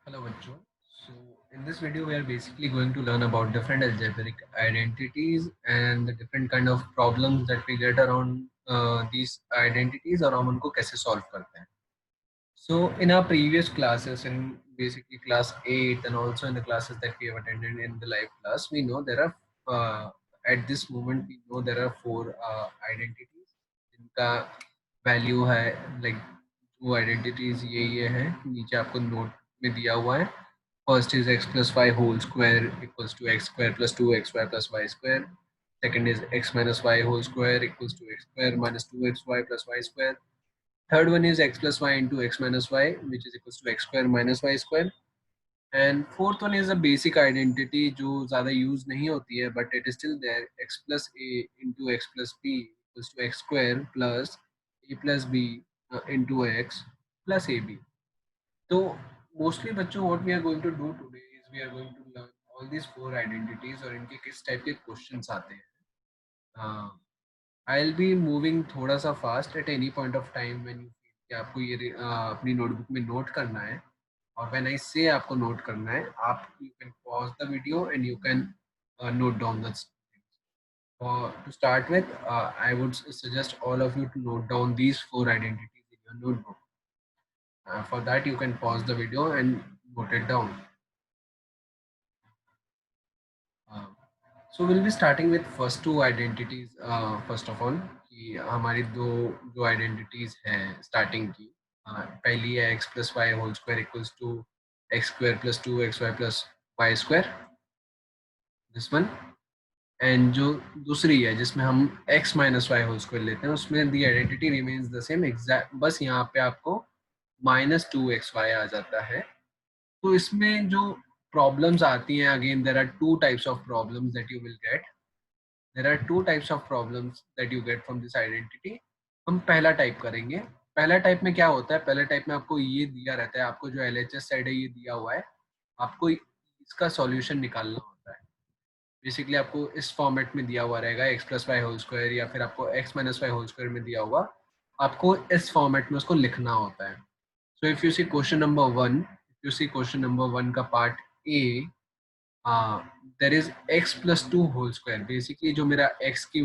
Hello, Bachcho. So, in this video, we are basically going to learn about different algebraic identities and the different kind of problems that we get around these identities और हम उनको कैसे solve करते हैं. So, in our previous classes, in basically class 8 and also in the classes that we have attended in the live class, we know there are at this moment we know there are four identities. जिनका value है like वो identities ये हैं नीचे आपको note में दिया हुआ है. First is x plus y whole square equals to x square plus 2xy plus y square. Second is x minus y whole square equals to x square minus 2xy plus y square. Third one is x plus y into x minus y, which is equals to x square minus y square. And fourth one is a basic identity जो ज़्यादा use नहीं होती है, but it is still there. X plus a into x plus b equals to x square plus a plus b into x plus ab. So mostly बच्चों what we are going to do today is we are going to learn all these four identities और इनके किस type के questions आते हैं. I'll be moving थोड़ा सा fast at any point of time when you feel कि आपको ये अपनी notebook में note करना है और when I say आपको note करना है आप you can pause the video and you can note down the things. To start with, I would suggest all of you to note down these four identities in your notebook. For that you can pause the video and note it down. So we'll be starting with first two identities. First of all कि हमारी दो जो identities हैं starting की. पहली है x plus y whole square equals to x square plus 2xy plus y square. This one. And जो दूसरी है जिसमें हम x minus y whole square लेते हैं उसमें the identity remains the same exact. बस यहाँ पे आपको minus 2xy आ जाता है. तो इसमें जो problems आती हैं, again there are two types of problems that you will get. There are two types of problems that you get from this identity. हम पहला टाइप करेंगे. पहला टाइप में क्या होता है, पहले टाइप में आपको ये दिया रहता है, आपको जो LHS साइड है ये दिया हुआ है, आपको इसका सॉल्यूशन निकालना होता है. बेसिकली आपको इस फॉर्मेट में दिया हुआ रहेगा x plus y whole square या फिर आपको x minus y whole square में दिया हुआ, आपको इस फॉर्मेट में उसको लिखना होता है. So if you see question number 1, if you see question number 1 का part A, there is x plus 2 whole square. Basically जो मेरा x की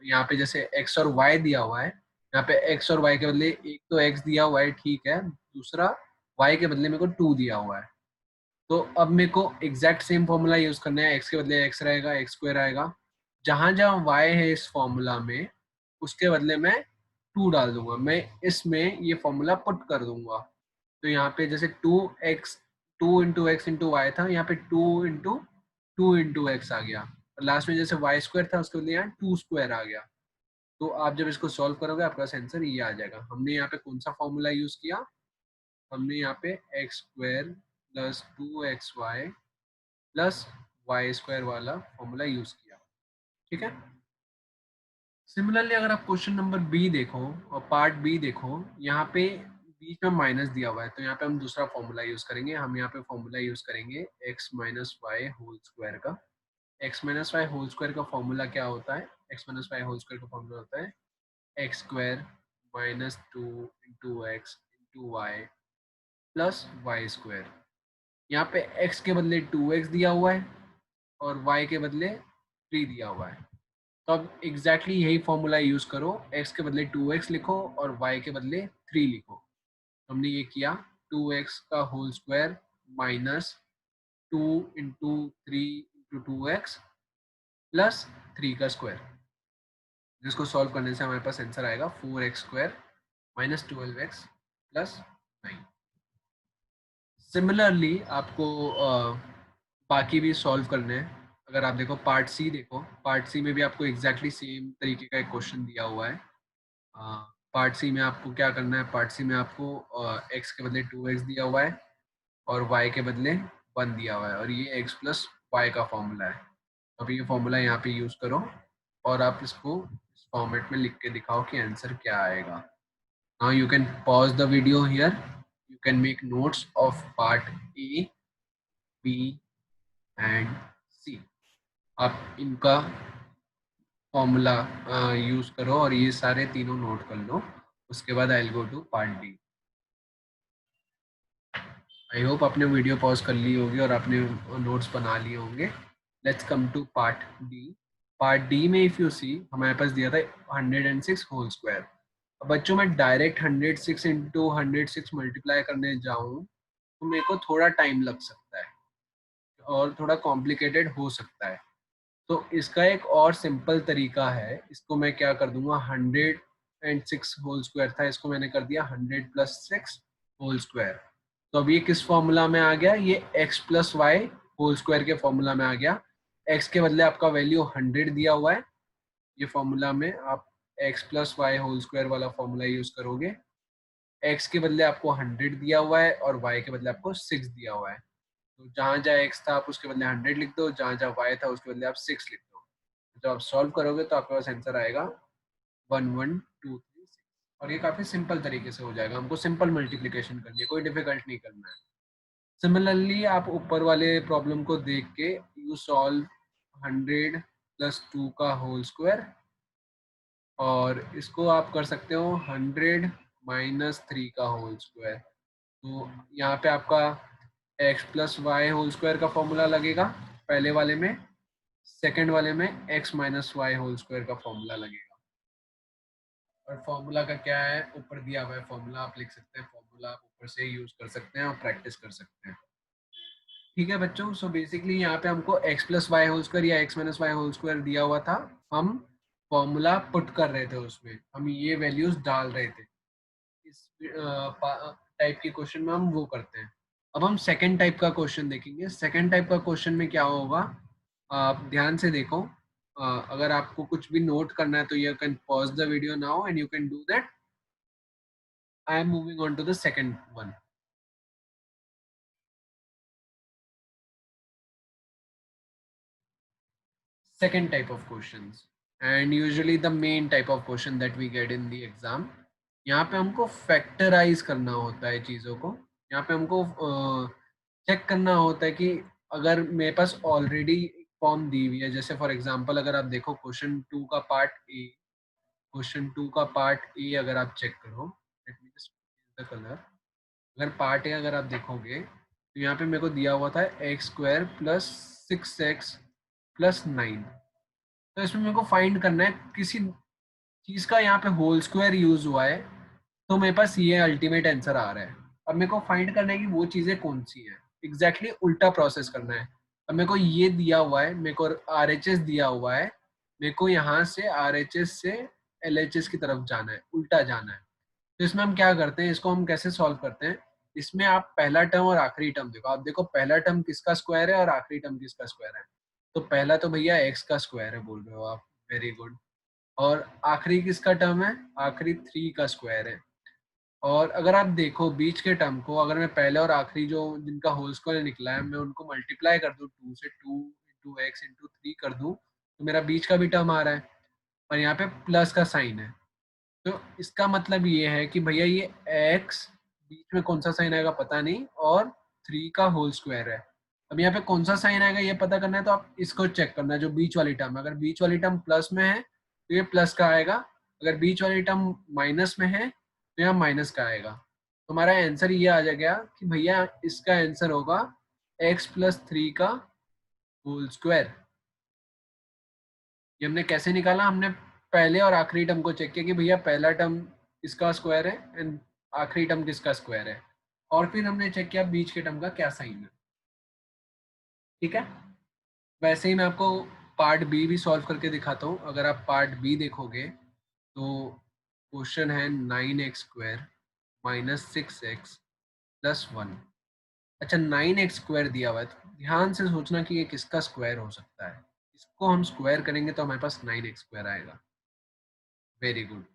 यहाँ पे जैसे x और y दिया हुआ है, यहाँ पे x और y के बदले एक तो x दिया हुआ है, ठीक है, दूसरा y के बदले मेरे को 2 दिया हुआ है. तो अब मेरे को एग्जैक्ट सेम फॉर्मूला यूज करना है. x के बदले x रहेगा, x स्क्वायर आएगा. जहां जहां y है इस फॉर्मूला में उसके बदले मैं 2 डाल दूंगा. मैं इसमें ये फॉर्मूला पुट कर दूंगा. तो यहाँ पे जैसे 2 इंटू वाई था, यहाँ पे 2 इंटू एक्स आ गया. और लास्ट में जैसे वाई स्क्वायर था उसके बदले यहाँ 2 स्क्वायर आ गया. तो आप जब इसको सॉल्व करोगे आपका आंसर ये आ जाएगा. हमने यहाँ पे कौन सा फॉर्मूला यूज किया, हमने यहाँ पे x square plus 2xy plus y square वाला फॉर्मूला यूज किया. ठीक है. सिमिलरली अगर आप क्वेश्चन नंबर बी देखो और पार्ट बी देखो, यहाँ पे बीच में माइनस दिया हुआ है, तो यहाँ पे हम दूसरा फॉर्मूला यूज करेंगे. हम यहाँ पे फॉर्मूला यूज करेंगे x minus y whole square का. X minus y whole square का फॉर्मूला क्या होता है, x minus y whole square का फॉर्मूला होता है x square minus 2 into x into y plus y square. यहाँ पे x के बदले 2x दिया हुआ है और y के बदले 3 दिया हुआ है. तो अब एग्जैक्टली यही फॉर्मूला यूज करो, x के बदले 2x लिखो और y के बदले 3 लिखो. हमने ये किया 2x का whole square minus 2 into 3 into 2x plus 3 का स्क्वायर, जिसको सॉल्व करने से हमारे पास आंसर आएगा 4x square minus 12x plus 9. Similarly आपको बाकी भी सॉल्व करने हैं. अगर आप देखो पार्ट सी देखो, पार्ट सी में भी आपको एग्जैक्टली सेम तरीके का एक क्वेश्चन दिया हुआ है. पार्ट सी में आपको क्या करना है, पार्ट सी में आपको x के बदले 2x दिया हुआ है और y के बदले 1 दिया हुआ है और ये x प्लस वाई का फॉर्मूला है. अब ये फॉर्मूला यहाँ पे यूज करो और आप इसको इस फॉर्मेट में लिख के दिखाओ कि आंसर क्या आएगा. Now you can pause the video here. You can make notes of part A, B and C. आप इनका फॉर्मूला यूज करो और ये सारे तीनों नोट कर लो. उसके बाद I will go to part D. I hope आपने वीडियो पॉज कर ली होगी और आपने नोट्स बना लिए होंगे। Let's come to part D. Part D में इफ यू सी हमारे पास दिया था 106 होल स्क्वायर। अब बच्चों मैं डायरेक्ट 106 इंटू 106 मल्टीप्लाई करने जाऊं तो मेरे को थोड़ा टाइम लग सकता है और थोड़ा कॉम्प्लिकेटेड हो सकता है। तो इसका एक और सिंपल तरीका है, इसको मैं क्या कर दूंगा, 106 होल स्क्वायर था, इसको मैंने कर दिया 100 प्लस 6 होल स्क्वायर। तो अब ये किस फॉर्मूला में आ गया, ये x plus y whole square के फॉर्मूला में आ गया। x के बदले आपका वैल्यू 100 दिया हुआ है, ये फॉर्मूला में आप x plus y whole square वाला फॉर्मूला यूज करोगे। x के बदले आपको 100 दिया हुआ है और y के बदले आपको 6 दिया हुआ है। तो जहाँ जहाँ x था आप उसके बदले 100 लिख दो, जहाँ जहाँ y था उसके बदले आप 6 लिख दो। जब आप सॉल्व करोगे तो आपके पास आंसर आएगा 11236। और ये काफी सिंपल तरीके से हो जाएगा, हमको सिंपल मल्टीप्लिकेशन करनी है, कोई डिफिकल्ट नहीं करना है। सिमिलरली आप ऊपर वाले प्रॉब्लम को देख के यू सॉल्व 100 प्लस 2 का होल स्क्वायर, और इसको आप कर सकते हो 100 माइनस 3 का होल स्क्वायर। तो यहाँ पे आपका x plus y whole square का फॉर्मूला लगेगा पहले वाले में, सेकंड वाले में x minus y whole square का फॉर्मूला लगेगा। और फॉर्मूला का क्या है, ऊपर दिया हुआ है फॉर्मूला, आप लिख सकते हैं, फॉर्मूला आप ऊपर से यूज कर सकते हैं और प्रैक्टिस कर सकते हैं। ठीक है बच्चों, सो बेसिकली यहाँ पे हमको x plus y whole square या x minus y whole square दिया हुआ था, हम फॉर्मूला पुट कर रहे थे, उसमें हम ये वैल्यूज डाल रहे थे। इस टाइप के क्वेश्चन में हम वो करते हैं। अब हम सेकेंड टाइप का क्वेश्चन देखेंगे। सेकेंड टाइप का क्वेश्चन में क्या होगा, आप ध्यान से देखो। अगर आपको कुछ भी नोट करना है तो you can pause the video now and you can do that. I am moving on to the second one. Second type of questions, and usually the main type of question that we get in the exam, यहाँ पे हमको factorise करना होता है चीज़ों को। यहाँ पे हमको चेक करना होता है कि अगर मेरे पास ऑलरेडी फॉर्म दी हुई है, जैसे फॉर एग्जांपल अगर आप देखो क्वेश्चन टू का पार्ट ए, क्वेश्चन टू का पार्ट ए अगर आप चेक करो, let me just the colour. अगर पार्ट ए अगर आप देखोगे तो यहाँ पे मेरे को दिया हुआ था x square plus 6x plus 9। तो इसमें मेरे को फाइंड करना है किसी चीज का यहाँ पे होल स्क्वायर यूज हुआ है, तो मेरे पास ये अल्टीमेट आंसर आ रहा है। अब मेरे को फाइंड करना है कि वो चीजें कौन सी है, एग्जैक्टली उल्टा प्रोसेस करना है। अब मेरे को ये दिया हुआ है, मेरे को RHS दिया हुआ है, मेरे को यहाँ से RHS से LHS की तरफ जाना है, उल्टा जाना है। तो इसमें हम क्या करते हैं, इसको हम कैसे सॉल्व करते हैं, इसमें आप पहला टर्म और आखिरी टर्म देखो। आप देखो पहला टर्म किसका स्क्वायर है और आखिरी टर्म किसका स्क्वायर है। तो पहला तो भैया एक्स का स्क्वायर है बोल रहे हो आप, वेरी गुड। और आखिरी किसका टर्म है, आखिरी 3 का स्क्वायर है। और अगर आप देखो बीच के टर्म को, अगर मैं पहले और आखिरी जो जिनका होल स्क्वायर निकला है मैं उनको मल्टीप्लाई कर दूं, 2 से 2 इंटू एक्स इंटू 3 कर दूं, तो मेरा बीच का भी टर्म आ रहा है और यहाँ पे प्लस का साइन है। तो इसका मतलब ये है कि भैया ये x बीच में कौन सा साइन आएगा पता नहीं, और 3 का होल स्क्वायर है। अब यहाँ पे कौन सा साइन आएगा ये पता करना है, तो आप इसको चेक करना है, जो बीच वाली टर्म है। अगर बीच वाली टर्म प्लस में है तो ये प्लस का आएगा, अगर बीच वाली टर्म माइनस में है तो यहाँ माइनस का आएगा। तो हमारा आंसर ये आ जाएगा कि भैया इसका आंसर होगा x प्लस 3 का होल स्क्वायर। ये हमने कैसे निकाला, हमने पहले और आखिरी टर्म को चेक किया कि भैया पहला टर्म किसका स्क्वायर है एंड आखिरी टर्म किसका स्क्वायर है, और फिर हमने चेक किया बीच के टर्म का क्या साइन है। ठीक है, वैसे ही मैं आपको पार्ट बी भी सॉल्व करके दिखाता हूँ। अगर आप पार्ट बी देखोगे तो क्वेश्चन है 9x² माइनस 6x प्लस 1। अच्छा 9x² दिया हुआ है, तो ध्यान से सोचना कि ये किसका स्क्वायर हो सकता है। इसको हम स्क्वायर करेंगे तो हमारे पास 9x² आएगा, वेरी गुड।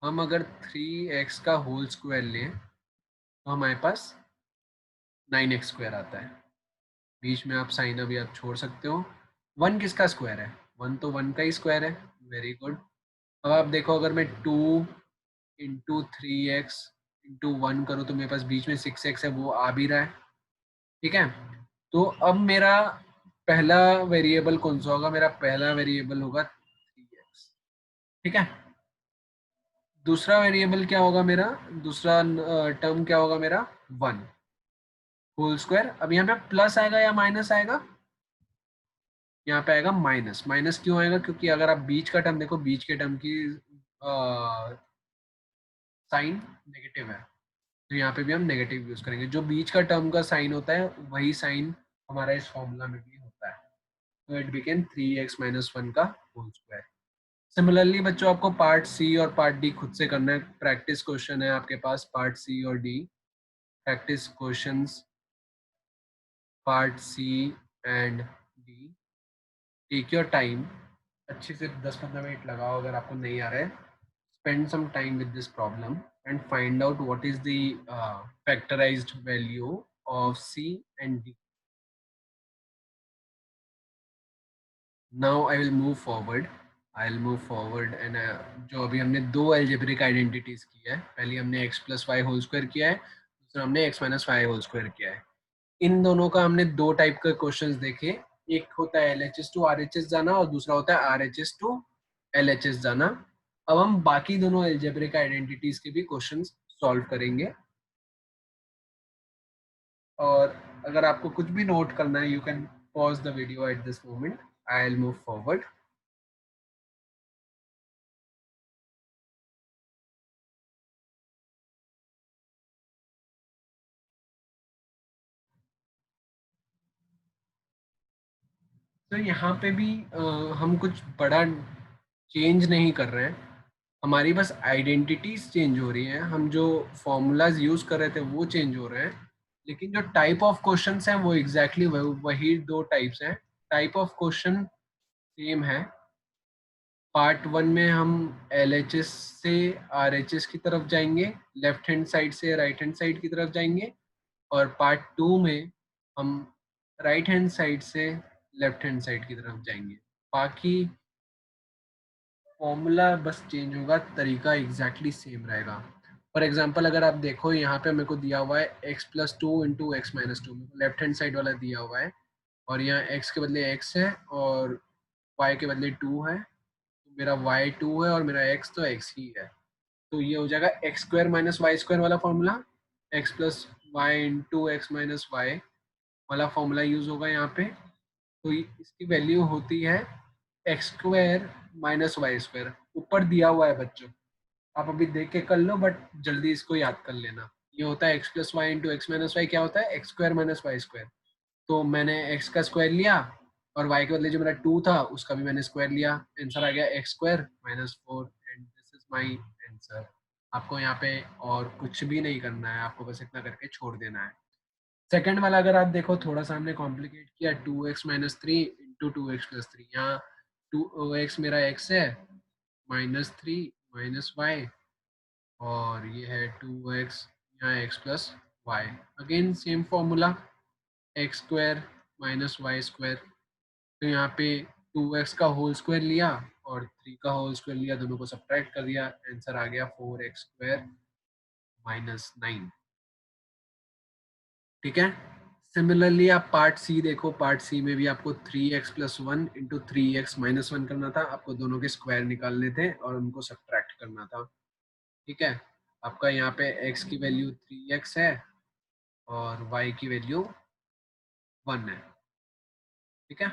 हम अगर 3x का होल स्क्वायर लें तो हमारे पास 9x² आता है। बीच में आप साइन अभी आप छोड़ सकते हो। 1 किसका स्क्वायर है, 1 तो 1 का ही स्क्वायर है, वेरी गुड। अब आप देखो अगर मैं 2 इंटू 3x इंटू 1 करूँ तो मेरे पास बीच में 6x है, वो आ भी रहा है। ठीक है, तो अब मेरा पहला वेरिएबल कौन सा होगा, मेरा पहला वेरिएबल होगा 3x। ठीक है, दूसरा वेरिएबल क्या होगा मेरा, दूसरा टर्म क्या होगा मेरा 1। Whole square. अब यहाँ पे प्लस आएगा या माइनस आएगा? यहाँ पे आएगा माइनस। माइनस क्यों आएगा? क्योंकि अगर आप बीच का टर्म देखो, बीच के टर्म की साइन नेगेटिव है, तो यहाँ पे भी हम नेगेटिव यूज करेंगे। जो बीच का टर्म का साइन होता है वही साइन हमारा इस फॉर्मूला में भी होता है। तो इट बिकेम 3x-1 का होल स्क्वायर। सिमिलरली बच्चों, आपको पार्ट सी और पार्ट डी खुद से करना है। प्रैक्टिस क्वेश्चन है आपके पास पार्ट सी और डी। Practice questions part C and D. Take your time, अच्छे से 10-15 मिनट लगाओ। अगर आपको नहीं आ रहा है, spend some time with this problem and find out what is the factorized value of C and D. Now I will move forward. I'll move forward and जो अभी हमने दो algebraic identities की है, पहली हमने x plus y whole square किया है, दूसरा हमने x minus y whole square किया है। इन दोनों का हमने दो टाइप के क्वेश्चंस देखे। एक होता है LHS to RHS जाना और दूसरा होता है RHS to LHS जाना। अब हम बाकी दोनों algebraic identities के भी क्वेश्चंस सॉल्व करेंगे। और अगर आपको कुछ भी नोट करना है, you can pause the video at this moment. I will move forward. तो यहाँ पे भी हम कुछ बड़ा चेंज नहीं कर रहे हैं, हमारी बस आइडेंटिटीज चेंज हो रही हैं। हम जो फॉर्मूलाज यूज कर रहे थे वो चेंज हो रहे हैं, लेकिन जो टाइप ऑफ क्वेश्चंस हैं वो एग्जैक्टली वही दो टाइप्स हैं। टाइप ऑफ क्वेश्चन सेम है। पार्ट वन में हम LHS से RHS की तरफ जाएंगे, लेफ्ट हैंड साइड से राइट हैंड साइड की तरफ जाएंगे। और पार्ट टू में हम राइट हैंड साइड से लेफ्ट हैंड साइड की तरफ जाएंगे। बाकी फॉर्मूला बस चेंज होगा, तरीका एग्जैक्टली सेम रहेगा। फॉर एग्जाम्पल अगर आप देखो, यहाँ पे मेरे को दिया हुआ है x+2 × x-2, left hand side वाला दिया हुआ है, और यहाँ x के बदले x है और y के बदले 2 है। तो मेरा y 2 है और मेरा x तो x ही है। तो ये हो जाएगा x² - y² वाला फॉर्मूला। x+y × x-y वाला फॉर्मूला यूज होगा यहाँ पे। तो इसकी वैल्यू होती है x² - y²। ऊपर दिया हुआ है बच्चों, आप अभी देख के कर लो, बट जल्दी इसको याद कर लेना। ये होता है x+y × x-y। क्या होता है? x² - y²। तो मैंने x का स्क्वायर लिया और y के बदले जो मेरा 2 था उसका भी मैंने स्क्वायर लिया। आंसर आ गया x² - 4 and this is my answer. आपको यहाँ पे और कुछ भी नहीं करना है, आपको बस इतना करके छोड़ देना है। सेकंड वाला अगर आप देखो, थोड़ा सा हमने कॉम्प्लिकेट किया। 2x - 3 × 2x+3। यहाँ 2x मेरा x है, -3 -y, और ये है 2x, यहाँ x+y। Again same formula, x² - y²। तो यहाँ पे 2x का होल स्क्वायर लिया और 3 का होल स्क्वायर लिया, दोनों को सब्ट्रैक्ट कर दिया। आंसर आ गया 4x² - 9। ठीक है। सिमिलरली आप पार्ट सी देखो, पार्ट सी में भी आपको 3x+1 × 3x - 1 करना था। आपको दोनों के स्क्वायर निकालने थे और उनको सब्ट्रैक्ट करना था। ठीक है। आपका यहाँ पे x की वैल्यू 3x है और y की वैल्यू 1 है। ठीक है।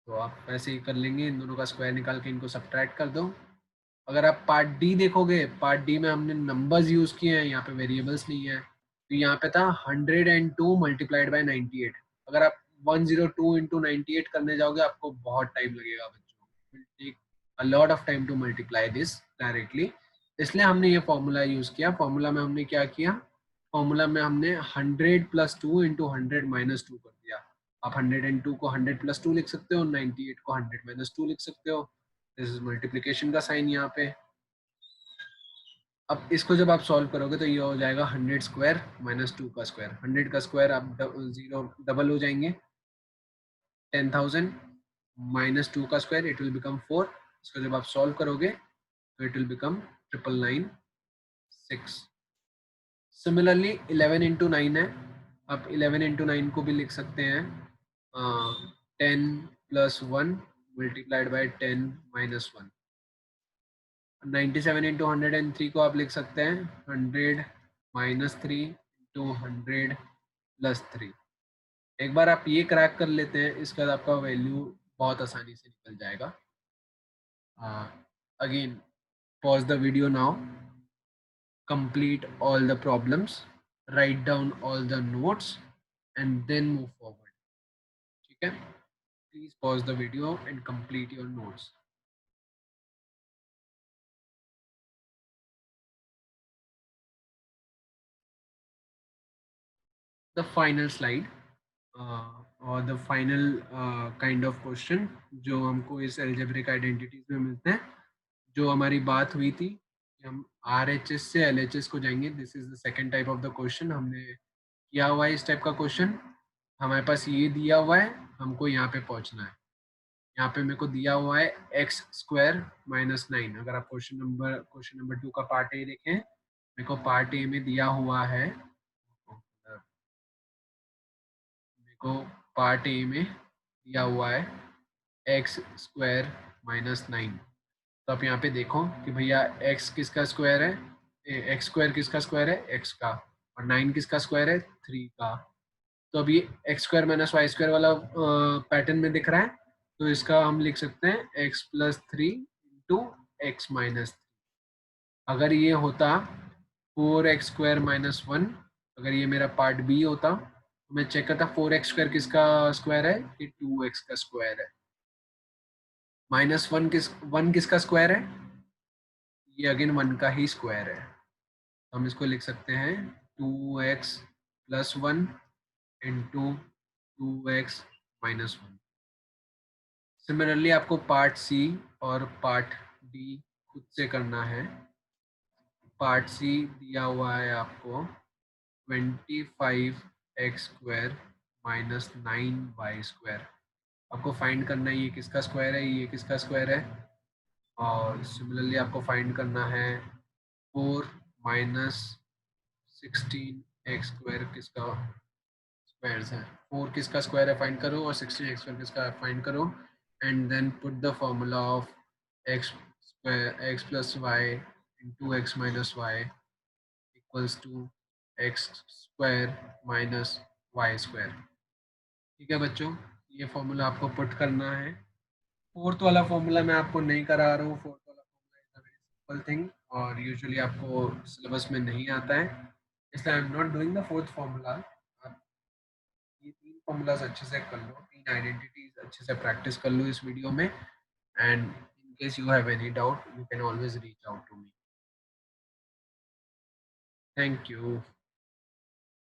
तो आप वैसे ही कर लेंगे, इन दोनों का स्क्वायर निकाल के इनको सब्ट्रैक्ट कर दो। अगर आप पार्ट डी देखोगे, पार्ट डी में हमने नंबर्स यूज किए हैं, यहाँ पे वेरिएबल्स नहीं है। तो यहाँ पे था 102 × 98। अगर आप 102 × 98 करने जाओगे, आपको बहुत टाइम लगेगा बच्चों। Will take a lot of time to multiply this directly. इसलिए हमने ये फॉर्मूला यूज किया। फॉर्मूला में हमने क्या किया? फॉर्मूला में हमने 100 + 2 × 100 - 2 कर दिया। आप 102 को 100 + 2 लिख सकते हो, 98 को 100 - 2 लिख सकते हो। दिस इज मल्टीप्लिकेशन का साइन यहाँ पे। अब इसको जब आप सॉल्व करोगे तो ये हो जाएगा 100² - 2 का स्क्वायर। 100 का स्क्वायर आप जीरो डबल हो जाएंगे, 10,000 -2 का स्क्वायर, इट विल बिकम 4। इसको जब आप सॉल्व करोगे तो इट विल बिकम 999,6। सिमिलरली 11 × 9 है। आप 11 × 9 को भी लिख सकते हैं 10+1 × 10 - 1। 97 × 103 को आप लिख सकते हैं 100 - 3 × 100 प्लस 3। एक बार आप ये क्रैक कर लेते हैं, इसके बाद आपका वैल्यू बहुत आसानी से निकल जाएगा। Again pause the video now, complete all the problems, write down all the notes and then move forward. ठीक है, please pause the video and complete your notes. The final slide और the final kind of question जो हमको इस algebraic identities में मिलते हैं, जो हमारी बात हुई थी कि हम RHS से LHS को जाएंगे। This is the second type of the question हमने किया हुआ है। इस टाइप का क्वेश्चन हमारे पास ये दिया हुआ है, हमको यहाँ पे पहुंचना है। यहाँ पे मेरे को दिया हुआ है x² - 9। अगर आप क्वेश्चन नंबर 2 का पार्ट ए देखें, मेरे को पार्ट ए में दिया हुआ है, मेरे को पार्ट ए में दिया हुआ है x² - 9। तो आप यहाँ पे देखो कि भैया x किसका स्क्वायर है, x² किसका स्क्वायर है, x का, और 9 किसका स्क्वायर है, 3 का। तो अभी x² - y² वाला पैटर्न में दिख रहा है, तो इसका हम लिख सकते हैं x + 3 × x - 3। अगर ये होता 4x² - 1, अगर ये मेरा पार्ट बी होता तो मैं चेक करता 4x² किसका स्क्वायर है, ये 2x का स्क्वायर है। -1 किसका स्क्वायर है, ये अगेन 1 का ही स्क्वायर है। हम इसको लिख सकते हैं 2x + 1 × 2x - 1। सिमिलरली आपको पार्ट सी और पार्ट डी खुद से करना है। पार्ट सी दिया हुआ है आपको 25x² - 9y²। आपको फाइंड करना है ये किसका स्क्वायर है, ये किसका स्क्वायर है। और सिमिलरली आपको फाइंड करना है 4 - 16x² किसका स्क्वायर्स है। 4 किसका स्क्वायर है फाइंड करो, और 16x² किसका फाइंड करो, and then put the formula of x + y × x - y equals to x² - y²। ठीक है बच्चों, ये फॉर्मूला आपको पुट करना है। फोर्थ वाला फॉर्मूला मैं आपको नहीं करा रहा हूँ। फोर्थ वाला formula is a very simple thing और यूजुअली आपको सिलेबस में नहीं आता है, इसलिए I am not doing the fourth formula. आप ये 3 फॉर्मूलाज अच्छे से कर लो, 3 आइडेंटिटीज अच्छे से प्रैक्टिस कर लो इस वीडियो में, and in case you have any doubt you can always reach out to me. Thank you.